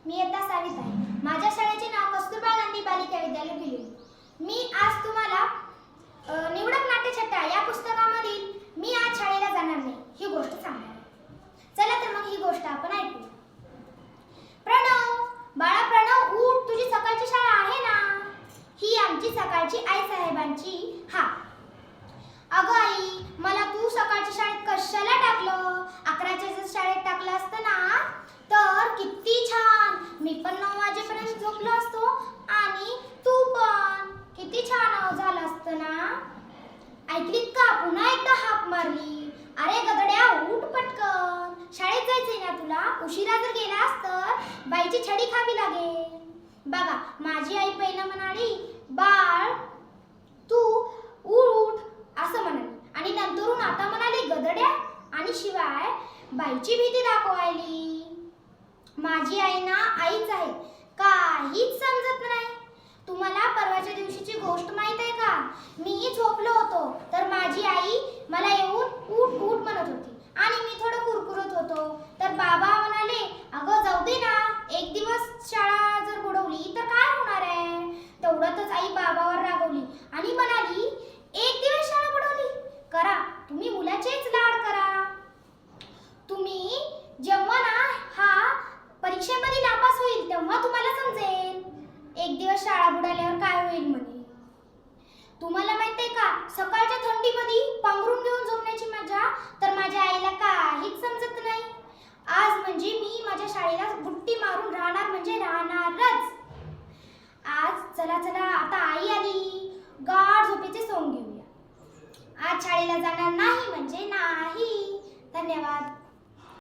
मी इयत्ता 6वीत आहे. माझ्या शाळेचे नाव कस्तुरबा गांधी बालिका विद्यालय भिलोरी. मी आज तुम्हाला निवडक नाट्यछटा या पुस्तकामधील मी आज शाळेला जाणार नाही ही गोष्ट सांगणार आहे. चला तर मग ही गोष्ट आपण ऐकू. प्रणव, बाळा प्रणव, उठ, तुझी सकाळची शाळा आहे ना. ही आमची सकाळची आई साहेबांची हाक. अगं आई, मला तू सकाळच्या शाळेत कशाला टाकलं? 11च्या जर शाळेत टाकलं असतं ना तर किती छान. मी पण 9 वाजेपर्यंत झोपलो असतो आणि तू पण किती छान झालं असतं ना. ऐकलीत का? पुन्हा एकदा हाक मारली. अरे गधड्या, उठ पटकन, शाळेत जायचंय ना तुला. उशिरा जर गेलास तर बाईची छडी खावी लागेल. बघा, माझी आई पहिला म्हणाली, बाळ तू उठ असं म्हणाली आणि नंतरून आता म्हणाली गधड्या, आणि शिवाय बाईची भीती दाखवायली. माझी आई ना आईच आहे, काहीच समजत नाही. तुम्हाला परवाच्या दिवशीची गोष्ट माहित आहे का? मी झोपलो होतो तर माझी आई मला येऊन उठ उठ म्हणत होती आणि मी थोडं कुरकुरत होतो तर बाबा म्हणाले, अगं जाऊ दे ना, एक दिवस शाळा जर बुडवली तर काय होणार आहे. तेवढ्यातच आई बाबावर रागवली आणि म्हणाली, एक दिवस शाळा बुडवली करा, तुम्ही मुलाचेच लाड करा. तुम्ही जेव्हा ना हा परीक्षेमध्ये नापास होईल तेव्हा तुम्हाला समजेल एक दिवस शाळा बुडाल्यावर काय होईल म्हणे. तुम्हाला माहित आहे का, सकाळच्या थंडीमध्ये पांघरून घेऊन झोपण्याची मजा तर माझ्या आईला काहीच समजत नाही. आज म्हणजे मी माझ्या शाळेला बुट्टी मारून राहणार म्हणजे राहणारच. आज चला चला, आता आई आली, गाढ झोपेचे सोंग घेऊया. आज शाळेला जाणार नाही म्हणजे नाही. धन्यवाद.